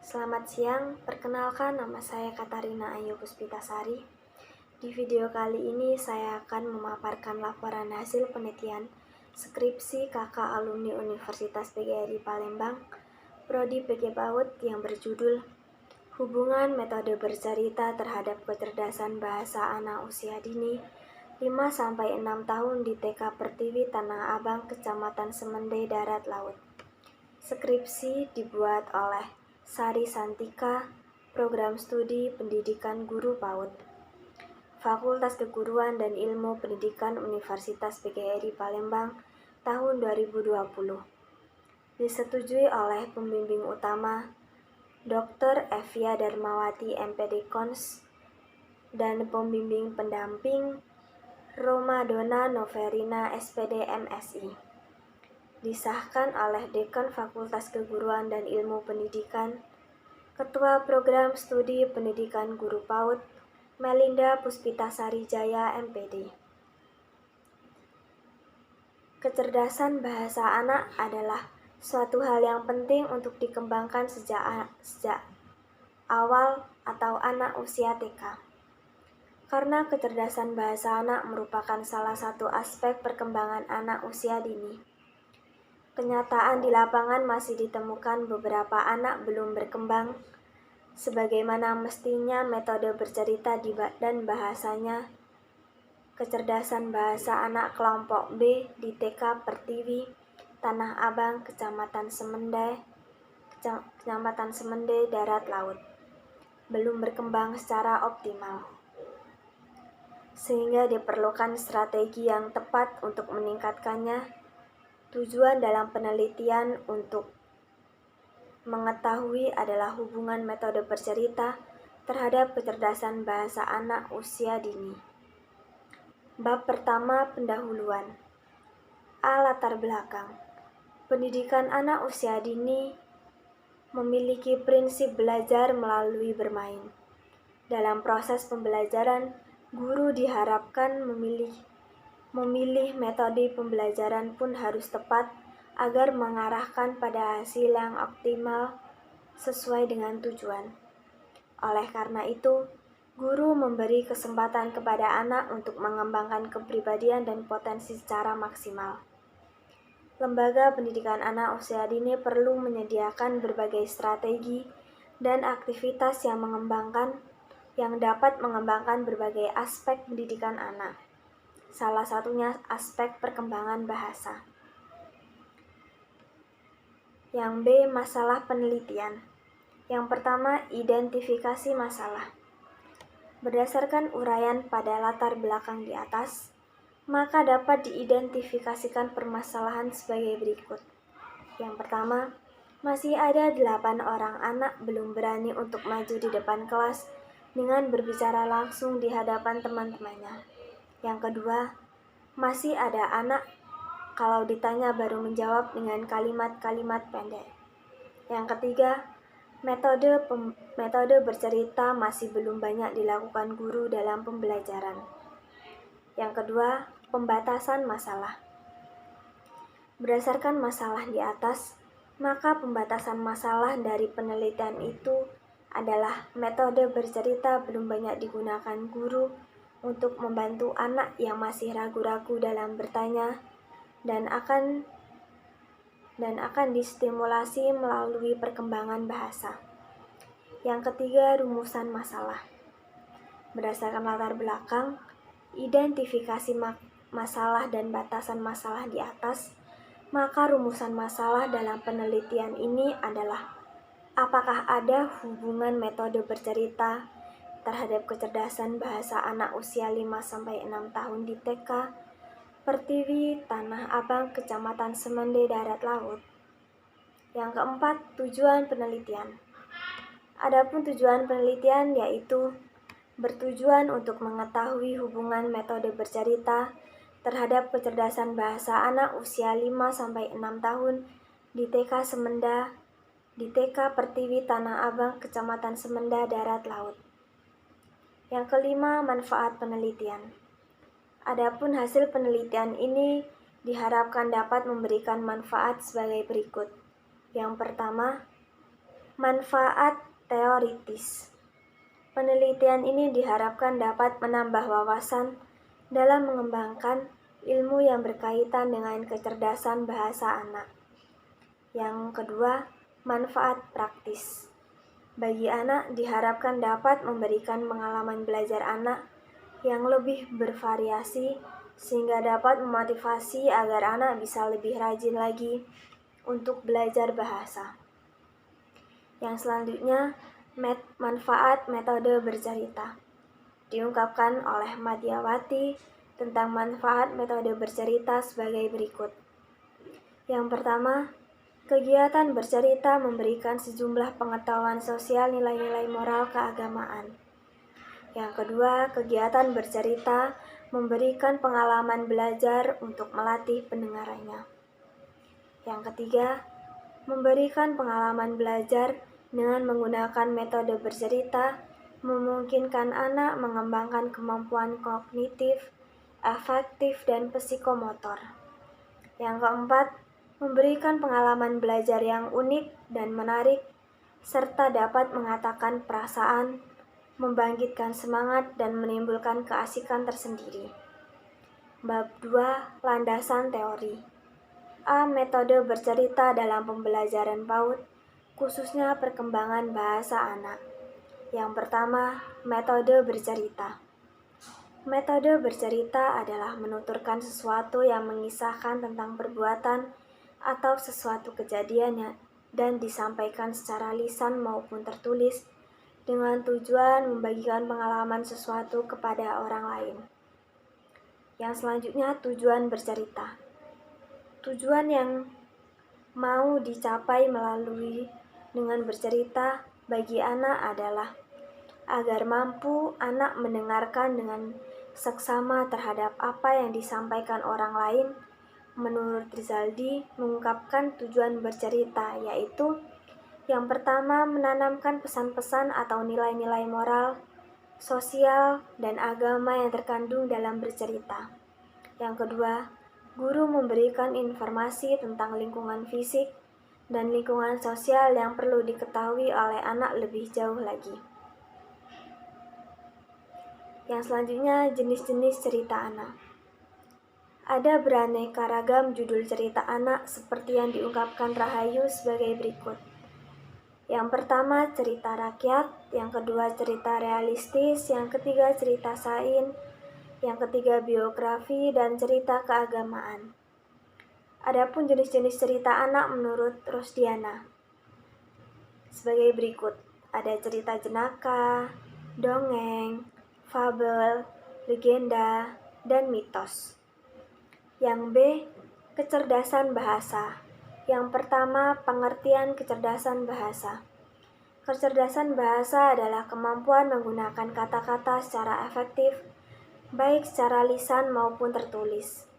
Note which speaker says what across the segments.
Speaker 1: Selamat siang, perkenalkan nama saya Katarina Ayu Puspitasari. Di video kali ini saya akan memaparkan laporan hasil penelitian skripsi kakak alumni Universitas PGRI Palembang, Prodi PG PAUD yang berjudul Hubungan Metode Bercerita Terhadap Kecerdasan Bahasa Anak Usia Dini 5-6 tahun di TK Pertiwi Tanah Abang, Kecamatan Semende, Darat Laut. Skripsi dibuat oleh Sari Santika, Program Studi Pendidikan Guru PAUD, Fakultas Keguruan dan Ilmu Pendidikan Universitas PGRI Palembang tahun 2020. Disetujui oleh pembimbing utama Dr. Evia Darmawati MPD Cons dan pembimbing pendamping Roma Dona Noverina SPD MSI. Disahkan oleh Dekan Fakultas Keguruan dan Ilmu Pendidikan, Ketua Program Studi Pendidikan Guru PAUD, Melinda Puspitasari Jaya MPD. Kecerdasan bahasa anak adalah suatu hal yang penting untuk dikembangkan sejak awal atau anak usia TK. Karena kecerdasan bahasa anak merupakan salah satu aspek perkembangan anak usia dini. Kenyataan di lapangan masih ditemukan beberapa anak belum berkembang sebagaimana mestinya metode bercerita dan bahasanya. Kecerdasan bahasa anak kelompok B di TK Pertiwi, Tanah Abang, Kecamatan Semende, Darat Laut, belum berkembang secara optimal. Sehingga diperlukan strategi yang tepat untuk meningkatkannya. Tujuan dalam penelitian untuk mengetahui adalah hubungan metode bercerita terhadap kecerdasan bahasa anak usia dini. Bab pertama, pendahuluan. Latar belakang. Pendidikan anak usia dini memiliki prinsip belajar melalui bermain. Dalam proses pembelajaran, guru diharapkan memilih metode pembelajaran pun harus tepat agar mengarahkan pada hasil yang optimal sesuai dengan tujuan. Oleh karena itu, guru memberi kesempatan kepada anak untuk mengembangkan kepribadian dan potensi secara maksimal. Lembaga pendidikan anak usia dini perlu menyediakan berbagai strategi dan aktivitas yang dapat mengembangkan berbagai aspek pendidikan anak. Salah satunya aspek perkembangan bahasa. Yang B, masalah penelitian. Yang pertama, identifikasi masalah. Berdasarkan uraian pada latar belakang di atas, maka dapat diidentifikasikan permasalahan sebagai berikut. Yang pertama, masih ada 8 orang anak belum berani untuk maju di depan kelas dengan berbicara langsung di hadapan teman-temannya. Yang kedua, masih ada anak kalau ditanya baru menjawab dengan kalimat-kalimat pendek. Yang ketiga, metode bercerita masih belum banyak dilakukan guru dalam pembelajaran. Yang kedua, pembatasan masalah. Berdasarkan masalah di atas, maka pembatasan masalah dari penelitian itu adalah metode bercerita belum banyak digunakan guru untuk membantu anak yang masih ragu-ragu dalam bertanya dan akan distimulasi melalui perkembangan bahasa. Yang ketiga, rumusan masalah. Berdasarkan latar belakang, identifikasi masalah dan batasan masalah di atas, maka rumusan masalah dalam penelitian ini adalah apakah ada hubungan metode bercerita terhadap kecerdasan bahasa anak usia 5-6 tahun di TK Pertiwi, Tanah Abang, Kecamatan Semende, Darat Laut. Yang keempat, tujuan penelitian. Adapun tujuan penelitian yaitu bertujuan untuk mengetahui hubungan metode bercerita terhadap kecerdasan bahasa anak usia 5-6 tahun di TK Pertiwi, Tanah Abang, Kecamatan Semenda, Darat Laut. Yang kelima, manfaat penelitian. Adapun hasil penelitian ini diharapkan dapat memberikan manfaat sebagai berikut. Yang pertama, Manfaat teoritis. Penelitian ini diharapkan dapat menambah wawasan dalam mengembangkan ilmu yang berkaitan dengan kecerdasan bahasa anak. Yang kedua, manfaat praktis. Bagi anak diharapkan dapat memberikan pengalaman belajar anak yang lebih bervariasi sehingga dapat memotivasi agar anak bisa lebih rajin lagi untuk belajar bahasa. Yang selanjutnya, manfaat metode bercerita. Diungkapkan oleh Madyawati tentang manfaat metode bercerita sebagai berikut. Yang pertama, kegiatan bercerita memberikan sejumlah pengetahuan sosial nilai-nilai moral keagamaan. Yang kedua, kegiatan bercerita memberikan pengalaman belajar untuk melatih pendengarannya. Yang ketiga, memberikan pengalaman belajar dengan menggunakan metode bercerita memungkinkan anak mengembangkan kemampuan kognitif, afektif, dan psikomotor. Yang keempat, memberikan pengalaman belajar yang unik dan menarik, serta dapat mengatakan perasaan, membangkitkan semangat, dan menimbulkan keasikan tersendiri. Bab 2. Landasan teori. A. Metode bercerita dalam pembelajaran PAUD, khususnya perkembangan bahasa anak. Yang pertama, metode bercerita. Metode bercerita adalah menuturkan sesuatu yang mengisahkan tentang perbuatan atau sesuatu kejadian dan disampaikan secara lisan maupun tertulis dengan tujuan membagikan pengalaman sesuatu kepada orang lain. Yang selanjutnya, tujuan bercerita. Tujuan yang mau dicapai melalui dengan bercerita bagi anak adalah agar mampu anak mendengarkan dengan seksama terhadap apa yang disampaikan orang lain. Menurut Rizaldi, mengungkapkan tujuan bercerita yaitu yang pertama, menanamkan pesan-pesan atau nilai-nilai moral, sosial, dan agama yang terkandung dalam bercerita. Yang kedua, guru memberikan informasi tentang lingkungan fisik dan lingkungan sosial yang perlu diketahui oleh anak lebih jauh lagi. Yang selanjutnya, jenis-jenis cerita anak. Ada beraneka ragam judul cerita anak seperti yang diungkapkan Rahayu sebagai berikut. Yang pertama, cerita rakyat. Yang kedua, cerita realistis. Yang ketiga, cerita sains. Yang ketiga, biografi dan cerita keagamaan. Adapun jenis-jenis cerita anak menurut Rosdiana sebagai berikut. Ada cerita jenaka, dongeng, fabel, legenda, dan mitos. Yang B, kecerdasan bahasa. Yang pertama, pengertian kecerdasan bahasa. Kecerdasan bahasa adalah kemampuan menggunakan kata-kata secara efektif, baik secara lisan maupun tertulis.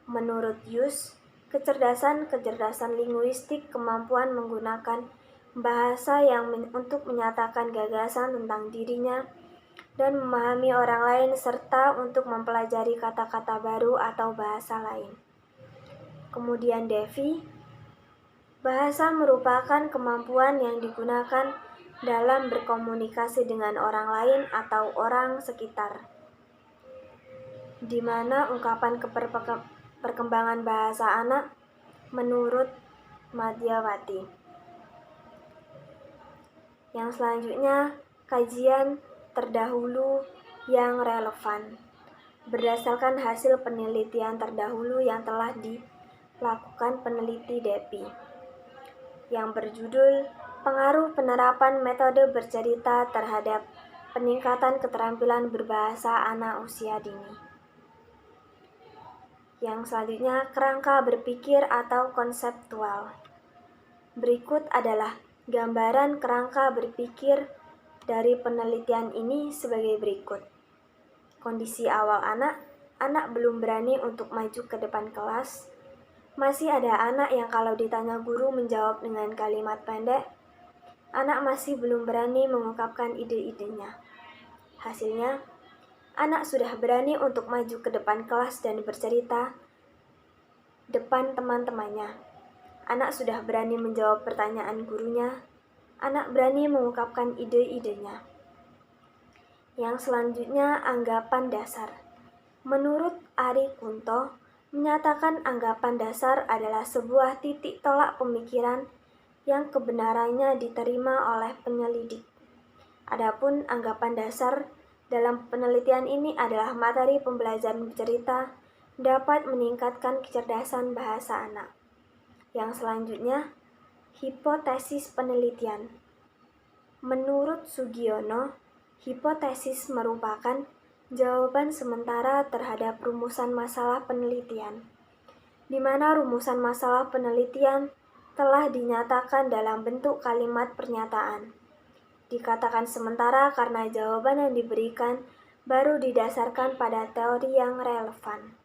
Speaker 1: Menurut Hughes, kecerdasan linguistik kemampuan menggunakan bahasa yang untuk menyatakan gagasan tentang dirinya dan memahami orang lain serta untuk mempelajari kata-kata baru atau bahasa lain. Kemudian Devi, bahasa merupakan kemampuan yang digunakan dalam berkomunikasi dengan orang lain atau orang sekitar, di mana ungkapan perkembangan bahasa anak menurut Madyawati. Yang selanjutnya, kajian terdahulu yang relevan berdasarkan hasil penelitian terdahulu yang telah dilakukan peneliti DEPI yang berjudul Pengaruh Penerapan Metode Bercerita Terhadap Peningkatan Keterampilan Berbahasa Anak Usia Dini. Yang selanjutnya, kerangka berpikir atau konseptual. Berikut adalah gambaran kerangka berpikir dari penelitian ini sebagai berikut. Kondisi awal anak belum berani untuk maju ke depan kelas. Masih ada anak yang kalau ditanya guru menjawab dengan kalimat pendek. Anak masih belum berani mengungkapkan ide-idenya. Hasilnya, anak sudah berani untuk maju ke depan kelas dan bercerita depan teman-temannya. Anak sudah berani menjawab pertanyaan gurunya. Anak berani mengungkapkan ide-idenya. Yang selanjutnya, anggapan dasar. Menurut Ari Kunto, menyatakan anggapan dasar adalah sebuah titik tolak pemikiran yang kebenarannya diterima oleh penyelidik. Adapun anggapan dasar dalam penelitian ini adalah materi pembelajaran bercerita dapat meningkatkan kecerdasan bahasa anak. Yang selanjutnya, hipotesis penelitian. Menurut Sugiono, hipotesis merupakan jawaban sementara terhadap rumusan masalah penelitian, di mana rumusan masalah penelitian telah dinyatakan dalam bentuk kalimat pernyataan. Dikatakan sementara karena jawaban yang diberikan baru didasarkan pada teori yang relevan,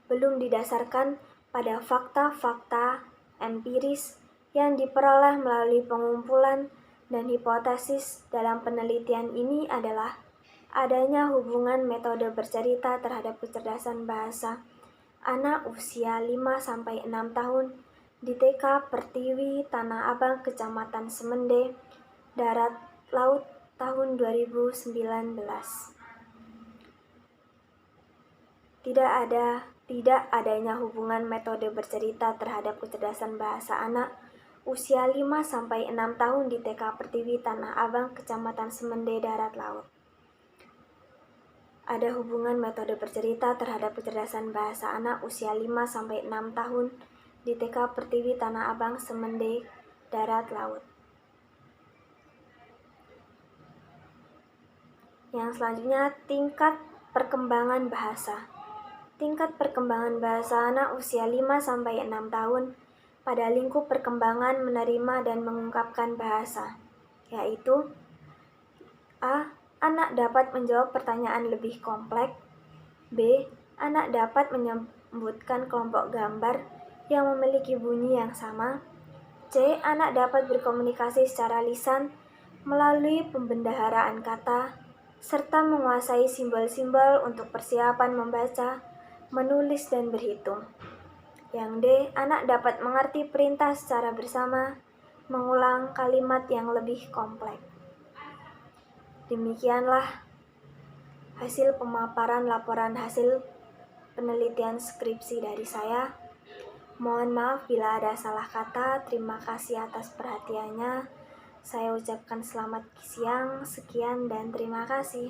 Speaker 1: belum didasarkan pada fakta-fakta empiris yang diperoleh melalui pengumpulan, dan hipotesis dalam penelitian ini adalah adanya hubungan metode bercerita terhadap kecerdasan bahasa anak usia 5-6 tahun di TK Pertiwi Tanah Abang, Kecamatan Semende, Darat Laut tahun 2019. Tidak adanya hubungan metode bercerita terhadap kecerdasan bahasa anak usia 5-6 tahun di TK Pertiwi Tanah Abang, Kecamatan Semende, Darat Laut. Ada hubungan metode bercerita terhadap kecerdasan bahasa anak usia 5-6 tahun di TK Pertiwi Tanah Abang, Semende, Darat Laut. Yang selanjutnya, tingkat perkembangan bahasa. Tingkat perkembangan bahasa anak usia 5-6 tahun pada lingkup perkembangan menerima dan mengungkapkan bahasa, yaitu A. Anak dapat menjawab pertanyaan lebih kompleks. B. Anak dapat menyebutkan kelompok gambar yang memiliki bunyi yang sama. C. Anak dapat berkomunikasi secara lisan melalui pembendaharaan kata, serta menguasai simbol-simbol untuk persiapan membaca, menulis, dan berhitung. Yang D. Anak dapat mengerti perintah secara bersama, mengulang kalimat yang lebih kompleks. Demikianlah hasil pemaparan laporan hasil penelitian skripsi dari saya. Mohon maaf bila ada salah kata. Terima kasih atas perhatiannya. Saya ucapkan selamat siang, sekian, dan terima kasih.